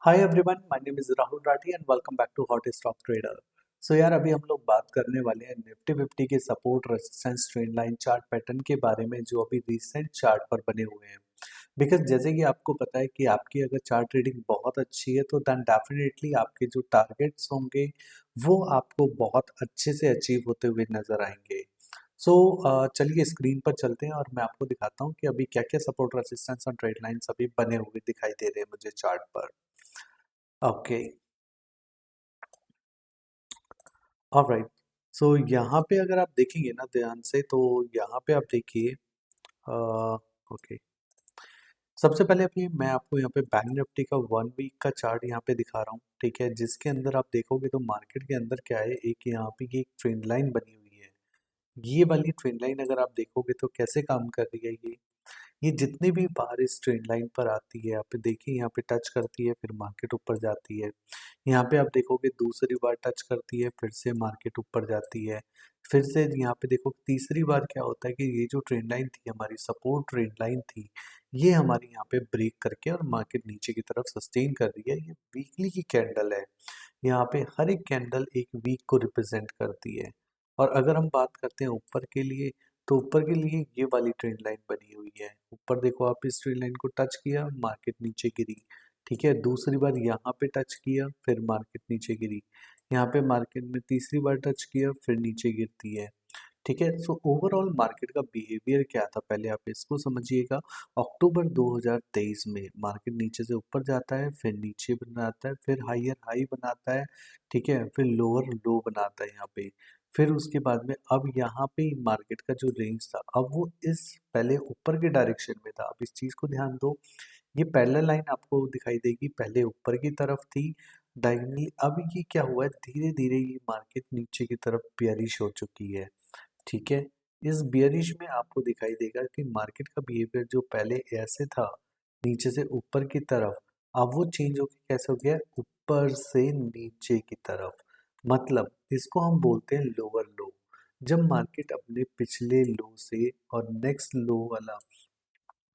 Hi everyone, my name is Rahul Rathi and welcome back to hot stock trader. So यार, अभी हम लोग बात करने वाले हैं निफ्टी फिफ्टी के support resistance trend line chart pattern के बारे में जो अभी रिसेंट चार्ट पर बने हुए हैं। बिकॉज जैसे कि आपको पता है कि आपकी अगर चार्ट रीडिंग बहुत अच्छी है तो देन डेफिनेटली आपके जो टारगेट्स होंगे वो आपको बहुत अच्छे से अचीव होते हुए नजर आएंगे। सो चलिए स्क्रीन पर चलते हैं और मैं आपको दिखाता हूँ कि अभी क्या क्या सपोर्ट रेजिस्टेंस और ट्रेड लाइंस अभी बने हुए दिखाई दे रहे हैं मुझे चार्ट पर। Okay, alright. सो यहाँ पे अगर आप देखेंगे ना ध्यान से तो यहाँ पे आप देखिए। ओके, सबसे पहले अभी मैं आपको यहाँ पे बैंक निफ्टी का 1 वीक का चार्ट यहाँ पे दिखा रहा हूँ, ठीक है। जिसके अंदर आप देखोगे तो मार्केट के अंदर क्या है, एक यहाँ पे की एक ट्रेंड लाइन बनी हुई है। ये वाली ट्रेंड लाइन अगर आप देखोगे तो कैसे काम कर रही है ये जितनी भी बार इस ट्रेंड लाइन पर आती है, आप देखिए यहाँ पे टच करती है फिर मार्केट ऊपर जाती है। यहाँ पे आप देखोगे दूसरी बार टच करती है फिर से मार्केट ऊपर जाती है। फिर से यहाँ पे देखो तीसरी बार क्या होता है कि ये जो ट्रेंड लाइन थी, हमारी सपोर्ट ट्रेंड लाइन थी, ये हमारी यहाँ पे ब्रेक करके और मार्केट नीचे की तरफ सस्टेन कर रही है। ये वीकली की कैंडल है। यहाँ पे हर एक कैंडल एक वीक को रिप्रेजेंट करती है। और अगर हम बात करते हैं ऊपर के लिए, तो ऊपर के लिए ये वाली ट्रेंड लाइन बनी हुई है। ऊपर देखो, आप इस ट्रेंड लाइन को टच किया, मार्केट नीचे गिरी, ठीक है। दूसरी बार यहाँ पे टच किया फिर मार्केट नीचे गिरी। यहाँ पे मार्केट में तीसरी बार टच किया फिर नीचे गिरती है, ठीक है। सो ओवरऑल मार्केट का बिहेवियर क्या था, पहले आप इसको समझिएगा। अक्टूबर 2023 में मार्केट नीचे से ऊपर जाता है, फिर नीचे बनाता है, फिर हायर हाई बनाता है, ठीक है, फिर लोअर लो बनाता है यहाँ पे। फिर उसके बाद में अब यहाँ पे मार्केट का जो रेंज था, अब वो इस पहले ऊपर के डायरेक्शन में था। अब इस चीज को ध्यान दो, ये पैरेलल लाइन आपको दिखाई देगी, पहले ऊपर की तरफ थी डायगनली, अब ये क्या हुआ है, धीरे धीरे ये मार्केट नीचे की तरफ बेयरिश हो चुकी है, ठीक है। इस बियरिश में आपको दिखाई देगा कि मार्केट का बिहेवियर जो पहले ऐसे था नीचे से ऊपर की तरफ, अब वो चेंज होकर कैसे हो गया, ऊपर से नीचे की तरफ। मतलब इसको हम बोलते हैं लोअर लो। जब मार्केट अपने पिछले लो से और नेक्स्ट लो वाला,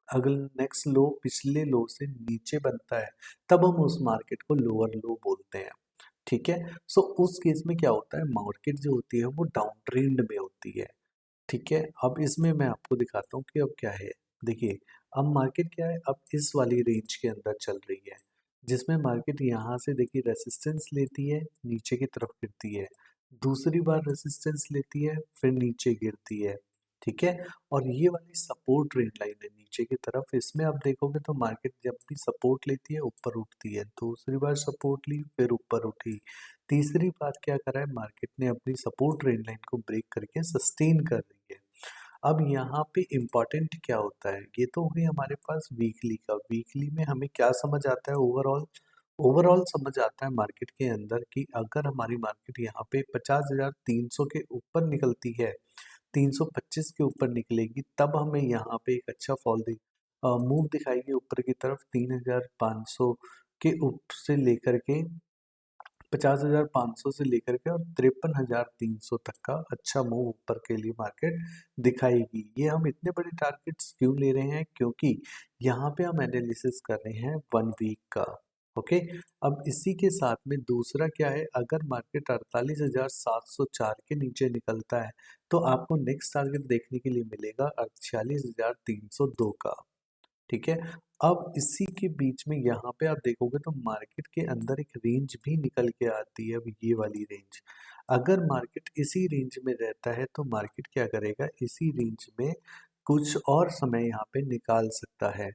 अगर नेक्स्ट लो पिछले लो से नीचे बनता है, तब हम उस मार्केट को लोअर लो बोलते हैं, ठीक है। सो उस केस में क्या होता है, मार्केट जो होती है वो डाउन ट्रेंड में होती है, ठीक है। अब इसमें मैं आपको दिखाता हूँ कि अब क्या है। देखिए, अब मार्केट क्या है, अब इस वाली रेंज के अंदर चल रही है, जिसमें मार्केट यहाँ से देखिए रेसिस्टेंस लेती है, नीचे की तरफ गिरती है, दूसरी बार रेसिस्टेंस लेती है, फिर नीचे गिरती है, ठीक है। और ये वाली सपोर्ट ट्रेंड लाइन है नीचे की तरफ, इसमें आप देखोगे तो मार्केट जब भी सपोर्ट लेती है ऊपर उठती है, दूसरी बार सपोर्ट ली फिर ऊपर उठी, तीसरी बार क्या करा है, मार्केट ने अपनी सपोर्ट ट्रेंड लाइन को ब्रेक करके सस्टेन कर रही है। अब यहाँ पे इम्पोर्टेंट क्या होता है, ये तो हो गई हमारे पास वीकली का। वीकली में हमें क्या समझ आता है, ओवरऑल ओवरऑल समझ आता है मार्केट के अंदर कि अगर हमारी मार्केट यहाँ पे 50,300 के ऊपर निकलती है, 325 के ऊपर निकलेगी, तब हमें यहाँ पे एक अच्छा मूव दिखाएगी ऊपर की तरफ, 3,500 के ऊपर से लेकर के 50,500 से लेकर के और 53,300 तक का अच्छा मूव ऊपर के लिए मार्केट दिखाएगी। ये हम इतने बड़े टारगेट्स क्यों ले रहे हैं, क्योंकि यहाँ पे हम एनालिसिस कर रहे हैं 1 वीक का। ओके, अब इसी के साथ में दूसरा क्या है, अगर मार्केट 48,704 के नीचे निकलता है तो आपको नेक्स्ट टारगेट देखने के लिए मिलेगा 48,302 का, ठीक है। अब इसी के बीच में यहाँ पे आप देखोगे तो मार्केट के अंदर एक रेंज भी निकल के आती है, अब ये वाली रेंज। अगर मार्केट इसी रेंज में रहता है तो मार्केट क्या करेगा, इसी रेंज में कुछ और समय यहाँ पे निकाल सकता है।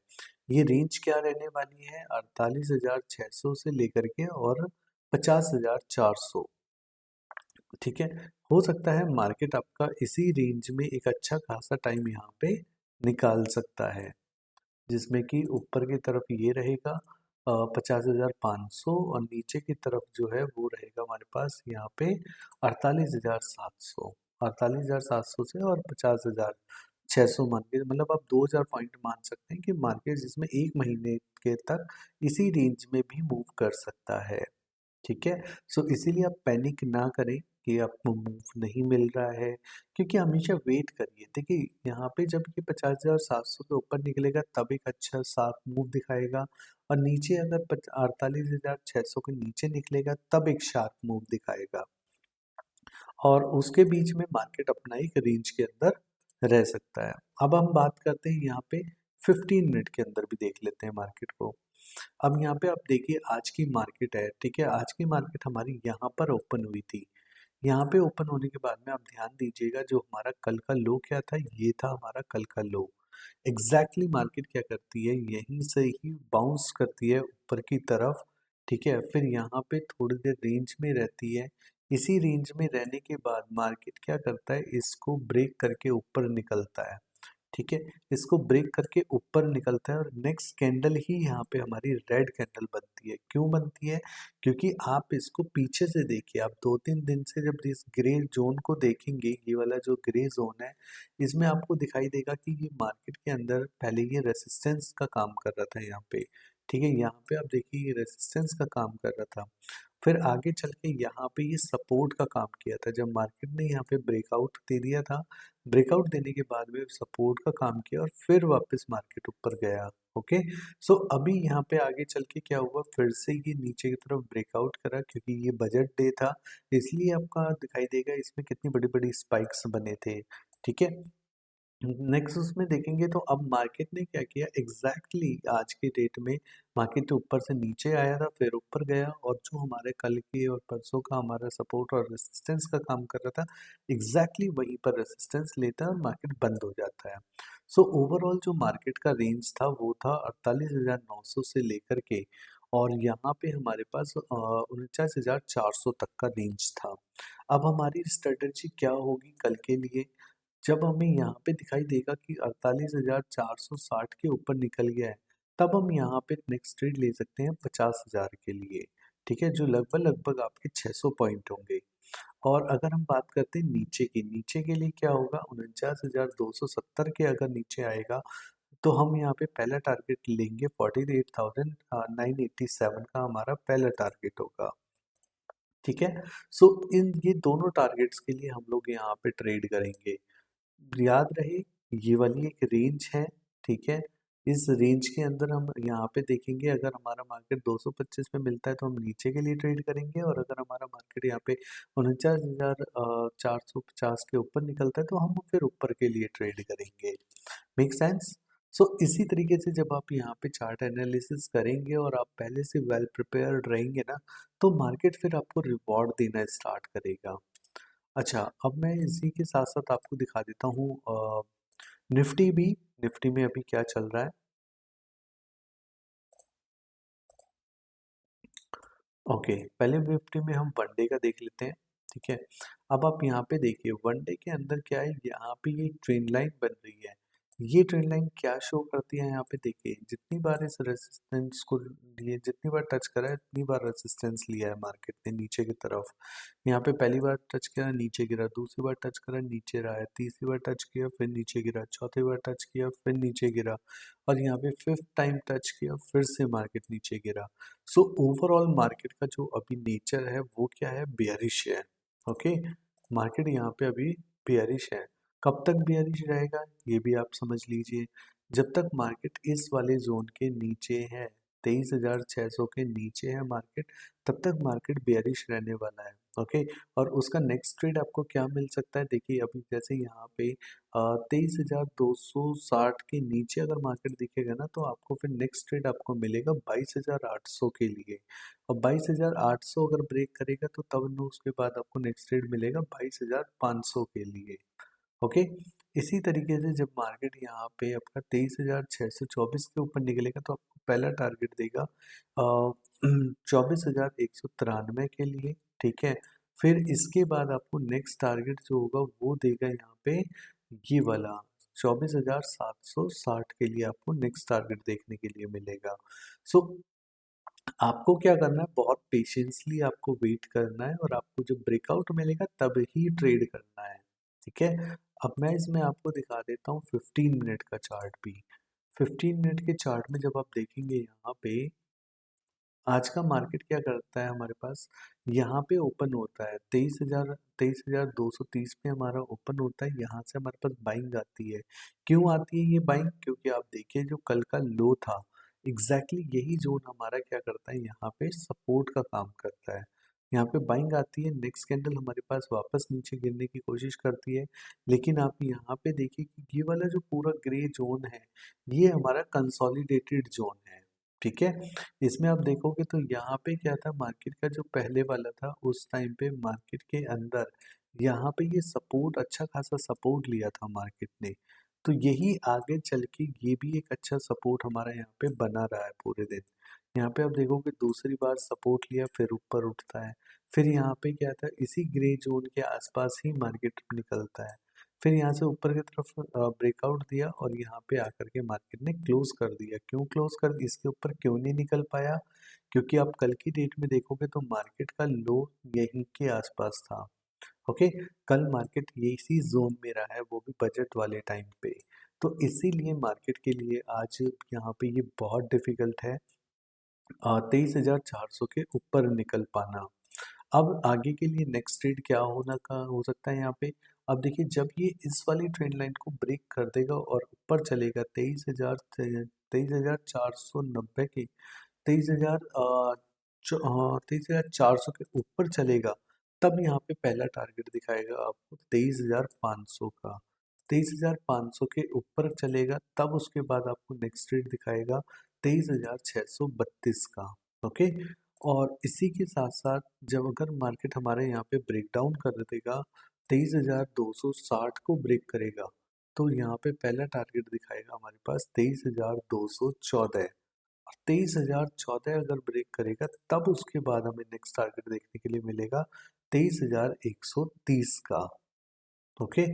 ये रेंज क्या रहने वाली है, 48,600 से लेकर के और 50,400, ठीक है। हो सकता है मार्केट आपका इसी रेंज में एक अच्छा खासा टाइम यहाँ पे निकाल सकता है, जिसमें कि ऊपर की तरफ ये रहेगा 50,500 और नीचे की तरफ जो है वो रहेगा हमारे पास यहाँ पे 48,700। 48,700 से और 50,600 मान के, मतलब आप 2,000 पॉइंट मान सकते हैं कि मार्केट जिसमें एक महीने के तक इसी रेंज में भी मूव कर सकता है, ठीक है। सो इसीलिए आप पैनिक ना करें, कि आपको मूव नहीं मिल रहा है, क्योंकि हमेशा वेट करिए। देखिए यहाँ पे जब ये 50,700 के ऊपर निकलेगा तब एक अच्छा साफ मूव दिखाएगा, और नीचे अगर 48,600 के नीचे निकलेगा तब एक शार्प मूव दिखाएगा, और उसके बीच में मार्केट अपना एक रेंज के अंदर रह सकता है। अब हम बात करते हैं यहाँ पे 15 मिनट के अंदर भी देख लेते हैं मार्केट को। अब यहाँ पे आप देखिए आज की मार्केट है, ठीक है, आज की मार्केट हमारी यहाँ पर ओपन हुई थी। यहाँ पे ओपन होने के बाद में आप ध्यान दीजिएगा, जो हमारा कल का लो क्या था, ये था हमारा कल का लो। एग्जैक्टली मार्केट क्या करती है, यहीं से ही बाउंस करती है ऊपर की तरफ, ठीक है, फिर यहाँ पे थोड़ी देर रेंज में रहती है। इसी रेंज में रहने के बाद मार्केट क्या करता है, इसको ब्रेक करके ऊपर निकलता है, ठीक है, इसको ब्रेक करके ऊपर निकलता है, और नेक्स्ट कैंडल ही यहाँ पे हमारी रेड कैंडल बनती है। क्यों बनती है, क्योंकि आप इसको पीछे से देखिए, आप 2-3 दिन से जब इस ग्रे जोन को देखेंगे, ये वाला जो ग्रे जोन है, इसमें आपको दिखाई देगा कि ये मार्केट के अंदर पहले ये रेसिस्टेंस का काम कर रहा था यहाँ पे, ठीक है, यहाँ पे आप देखिए ये रेसिस्टेंस का काम कर रहा था, फिर आगे चल के यहाँ पे ये सपोर्ट का काम किया था। जब मार्केट ने यहाँ पे ब्रेकआउट दे दिया था, ब्रेकआउट देने के बाद में सपोर्ट का काम किया, और फिर वापस मार्केट ऊपर गया। ओके, सो अभी यहाँ पे आगे चल के क्या हुआ, फिर से ये नीचे की तरफ ब्रेकआउट करा, क्योंकि ये बजट डे था, इसलिए आपका दिखाई देगा इसमें कितनी बड़ी बड़ी स्पाइक्स बने थे, ठीक है। नेक्स्ट उसमें देखेंगे तो अब मार्केट ने क्या किया, एग्जैक्टली आज की डेट में मार्केट ऊपर से नीचे आया था, फिर ऊपर गया, और जो हमारे कल के और परसों का हमारा सपोर्ट और रेसिस्टेंस का काम कर रहा था, एग्जैक्टली वहीं पर रेसिस्टेंस लेता है और मार्केट बंद हो जाता है। सो ओवरऑल जो मार्केट का रेंज था वो था 48,900 से लेकर के, और यहाँ पे हमारे पास 49,400 तक का रेंज था। अब हमारी स्ट्रेटजी क्या होगी कल के लिए, जब हमें यहाँ पे दिखाई देगा कि 48,460 के ऊपर निकल गया है, तब हम यहाँ पे नेक्स्ट ट्रेड ले सकते हैं 50,000 के लिए, ठीक है, जो लगभग लगभग आपके 600 पॉइंट होंगे। और अगर हम बात करते हैं नीचे के लिए क्या होगा, 49,270 के अगर नीचे आएगा, तो हम यहाँ पे पहला टारगेट लेंगे, 48,987 का हमारा पहला टारगेट होगा, ठीक है। सो इन ये दोनों टारगेट्स के लिए हम लोग यहाँ पे ट्रेड करेंगे। याद रहे, ये वाली एक रेंज है, ठीक है, इस रेंज के अंदर हम यहाँ पे देखेंगे, अगर हमारा मार्केट 225 पे मिलता है तो हम नीचे के लिए ट्रेड करेंगे, और अगर हमारा मार्केट यहाँ पे 49,450 के ऊपर निकलता है तो हम फिर ऊपर के लिए ट्रेड करेंगे। Make sense. सो इसी तरीके से जब आप यहाँ पे चार्ट एनालिसिस करेंगे और आप पहले से वेल प्रिपेयर्ड रहेंगे ना, तो मार्केट फिर आपको रिवॉर्ड देना स्टार्ट करेगा। अच्छा, अब मैं इसी के साथ साथ आपको दिखा देता हूँ निफ्टी भी, निफ्टी में अभी क्या चल रहा है। ओके, पहले निफ्टी में हम वन डे का देख लेते हैं, ठीक है। अब आप यहाँ पे देखिए, वन डे के अंदर क्या है, यहाँ पे ये ट्रेंड लाइन बन रही है। ये ट्रेंड लाइन क्या शो करती है, यहाँ पे देखिए, जितनी बार इस रेजिस्टेंस को लिए, जितनी बार टच करा है उतनी बार रेजिस्टेंस लिया है मार्केट ने नीचे की तरफ। यहाँ पे पहली बार टच किया नीचे गिरा, दूसरी बार टच करा नीचे रहा है, तीसरी बार टच किया फिर नीचे गिरा, चौथी बार टच किया फिर नीचे गिरा, और यहाँ पे फिफ्थ टाइम टच किया फिर से मार्केट नीचे गिरा। सो ओवरऑल मार्केट का जो अभी नेचर है वो क्या है, बेयरिश है। ओके, मार्केट यहाँ पे अभी बेयरिश है। कब तक बेयरिश रहेगा ये भी आप समझ लीजिए, जब तक मार्केट इस वाले जोन के नीचे है, 23,600 के नीचे है मार्केट, तब तक मार्केट बेयरिश रहने वाला है। ओके, और उसका नेक्स्ट ट्रेड आपको क्या मिल सकता है, देखिए अभी जैसे यहाँ पे 23,260 के नीचे अगर मार्केट दिखेगा ना, तो आपको फिर नेक्स्ट ट्रेड आपको मिलेगा 22,800 के लिए, और 22,800 अगर ब्रेक करेगा तो तब न उसके बाद आपको नेक्स्ट ट्रेड मिलेगा 22,500 के लिए। ओके, इसी तरीके से जब मार्केट यहाँ पे आपका 23,624 के ऊपर निकलेगा तो आपको पहला टारगेट देगा 24,193 के लिए, ठीक है। फिर इसके बाद आपको नेक्स्ट टारगेट जो होगा वो देगा यहाँ पे ये वाला 24,760 के लिए, आपको नेक्स्ट टारगेट देखने के लिए मिलेगा। सो आपको क्या करना है, बहुत पेशेंसली आपको वेट करना है, और आपको जब ब्रेकआउट मिलेगा तब ही ट्रेड करना है, ठीक है। अब मैं इसमें आपको दिखा देता हूँ 15 मिनट का चार्ट भी। 15 मिनट के चार्ट में जब आप देखेंगे यहाँ पे, आज का मार्केट क्या करता है हमारे पास, यहाँ पे ओपन होता है 23,230 पे हमारा ओपन होता है, यहाँ से हमारे पास बाइंग आती है। क्यों आती है ये बाइंग? क्योंकि आप देखिए जो कल का लो था, एग्जैक्टली यही जोन हमारा क्या करता है, यहाँ पे सपोर्ट का काम करता है। यहाँ पे बाइंग आती है, नेक्स्ट कैंडल हमारे पास वापस नीचे गिरने की कोशिश करती है, लेकिन आप यहाँ पे देखिए कि ये वाला जो पूरा ग्रे जोन है, ये हमारा कंसोलिडेटेड जोन है। ठीक है, इसमें आप देखोगे तो यहाँ पे क्या था, मार्केट का जो पहले वाला था उस टाइम पे मार्केट के अंदर यहाँ पे ये सपोर्ट, अच्छा खासा सपोर्ट लिया था मार्केट ने। तो यही आगे चल के ये भी एक अच्छा सपोर्ट हमारा यहाँ पे बना रहा है पूरे दिन। यहाँ पे आप देखोगे दूसरी बार सपोर्ट लिया, फिर ऊपर उठता है, फिर यहाँ पे क्या था, इसी ग्रे जोन के आसपास ही मार्केट निकलता है, फिर यहाँ से ऊपर की तरफ ब्रेकआउट दिया और यहाँ पे आकर के मार्केट ने क्लोज कर दिया। क्यों क्लोज कर, इसके ऊपर क्यों नहीं निकल पाया? क्योंकि आप कल की डेट में देखोगे तो मार्केट का लो यहीं के आसपास था। ओके, कल मार्केट इसी जोन में रहा है, वो भी बजट वाले टाइम पे। तो इसीलिए मार्केट के लिए आज यहाँ पे ये बहुत डिफिकल्ट है 23,400 के ऊपर निकल पाना। अब आगे के लिए नेक्स्ट ट्रेड क्या होना का हो सकता है यहाँ पे, अब देखिए जब ये इस वाली ट्रेंड लाइन को ब्रेक कर देगा और ऊपर चलेगा 23,490 के, 23,400 के ऊपर चलेगा, तब यहाँ पे पहला टारगेट दिखाएगा आपको 23,500 का। 23,500 के ऊपर चलेगा तब उसके बाद आपको नेक्स्ट रेट दिखाएगा 23,632 का। ओके, और इसी के साथ साथ जब अगर मार्केट हमारे यहाँ पे ब्रेक डाउन कर देगा, 23,260 को ब्रेक करेगा, तो यहाँ पे पहला टारगेट दिखाएगा हमारे पास 23,214। 23,014 अगर ब्रेक करेगा तब उसके बाद हमें नेक्स्ट टारगेट देखने के लिए मिलेगा 23,130 का। ओके,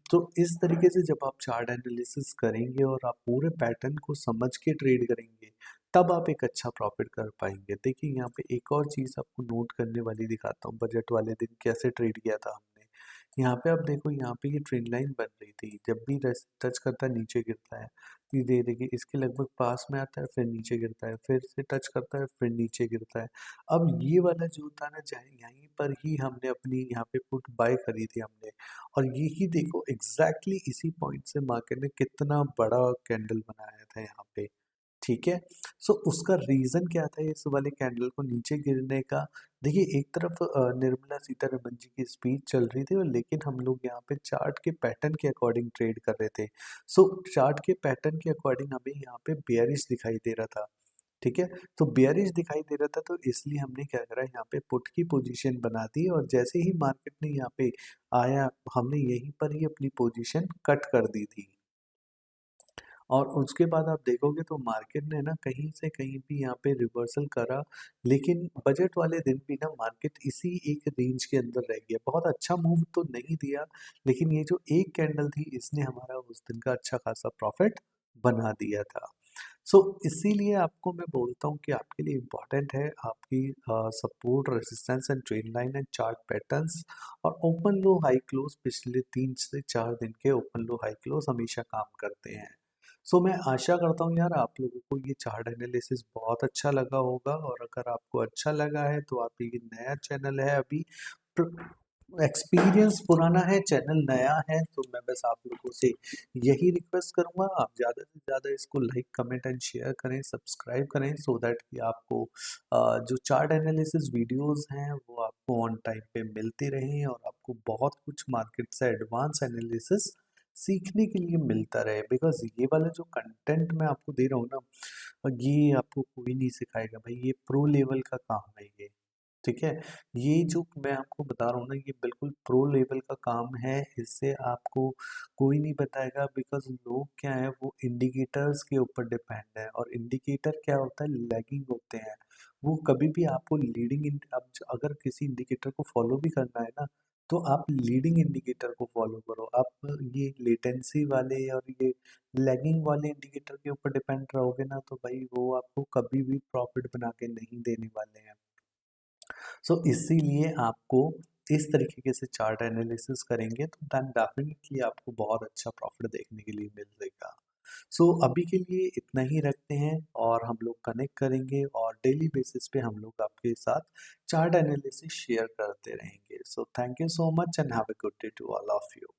तो इस तरीके से जब आप चार्ट एनालिसिस करेंगे और आप पूरे पैटर्न को समझ के ट्रेड करेंगे, तब आप एक अच्छा प्रॉफिट कर पाएंगे। देखिए यहाँ पे एक और चीज़ आपको नोट करने वाली दिखाता हूँ, बजट वाले दिन कैसे ट्रेड किया था हमने। यहाँ पे आप देखो, यहाँ पे ये ट्रेंड लाइन बन रही थी, जब भी टच करता है नीचे गिरता है। ये देखिए इसके लगभग पास में आता है, फिर नीचे गिरता है, फिर से टच करता है, फिर नीचे गिरता है। अब ये वाला जो था ना, चाहे यहीं पर ही हमने अपनी यहाँ पे पुट बाय करी थी हमने, और यही देखो एग्जैक्टली इसी पॉइंट से मार्केट ने कितना बड़ा कैंडल बनाया था यहाँ पे। ठीक है, सो उसका रीजन क्या था इस वाले कैंडल को नीचे गिरने का? देखिए एक तरफ निर्मला सीतारमन जी की स्पीच चल रही थी, और लेकिन हम लोग यहाँ पे चार्ट के पैटर्न के अकॉर्डिंग ट्रेड कर रहे थे। सो चार्ट के पैटर्न के अकॉर्डिंग हमें यहाँ पे बेयरिश दिखाई दे रहा था। ठीक है, तो बेयरिश दिखाई दे रहा था, तो इसलिए हमने क्या करा, यहाँ पे पुट की पोजीशन बना दी, और जैसे ही मार्केट ने यहाँ पे आया, हमने यहीं पर ही अपनी पोजीशन कट कर दी थी। और उसके बाद आप देखोगे तो मार्केट ने ना कहीं से कहीं भी यहाँ पे रिवर्सल करा, लेकिन बजट वाले दिन भी ना मार्केट इसी एक रेंज के अंदर रह गया। बहुत अच्छा मूव तो नहीं दिया, लेकिन ये जो एक कैंडल थी इसने हमारा उस दिन का अच्छा खासा प्रॉफिट बना दिया था। सो इसीलिए आपको मैं बोलता हूँ कि आपके लिए इम्पोर्टेंट है आपकी support, resistance and trend line and chart patterns, और ओपन लो हाई क्लोज पिछले 3 से 4 दिन के ओपन लो हाई क्लोज हमेशा काम करते हैं। सो मैं आशा करता हूँ यार आप लोगों को ये चार्ट एनालिसिस बहुत अच्छा लगा होगा, और अगर आपको अच्छा लगा है तो आप, ये नया चैनल है अभी, एक्सपीरियंस पुराना है, चैनल नया है, तो मैं बस आप लोगों से यही रिक्वेस्ट करूंगा, आप ज़्यादा से ज़्यादा इसको लाइक कमेंट एंड शेयर करें, सब्सक्राइब करें, सो दैट कि आपको जो चार्ट एनालिसिस वीडियोस हैं वो आपको ऑन टाइम पे मिलती रहें, और आपको बहुत कुछ मार्केट से एडवांस एनालिसिस सीखने के लिए मिलता रहे। बिकॉज ये वाला जो कंटेंट मैं आपको दे रहा हूँ ना, ये आपको कोई नहीं सिखाएगा भाई, ये प्रो लेवल का काम है ये। ठीक है, ये जो मैं आपको बता रहा हूँ ना, ये बिल्कुल प्रो लेवल का काम है, इससे आपको कोई नहीं बताएगा। बिकॉज लोग क्या है, वो इंडिकेटर्स के ऊपर डिपेंड है, और इंडिकेटर क्या होता है, लैगिंग होते हैं। वो कभी भी आपको लीडिंग, अब अगर किसी इंडिकेटर को फॉलो भी करना है ना, तो आप लीडिंग इंडिकेटर को फॉलो करो। आप ये लेटेंसी वाले और ये लैगिंग वाले इंडिकेटर के ऊपर डिपेंड रहोगे ना, तो भाई वो आपको कभी भी प्रॉफिट बना के नहीं देने वाले हैं। सो इसीलिए आपको इस तरीके से चार्ट एनालिसिस करेंगे तो दैन डेफिनेटली आपको बहुत अच्छा प्रॉफिट देखने के लिए मिलेगा। सो अभी के लिए इतना ही रखते हैं, और हम लोग कनेक्ट करेंगे और डेली बेसिस पे हम लोग आपके साथ चार्ट एनालिसिस शेयर करते रहेंगे। So thank you so much and have a good day to all of you.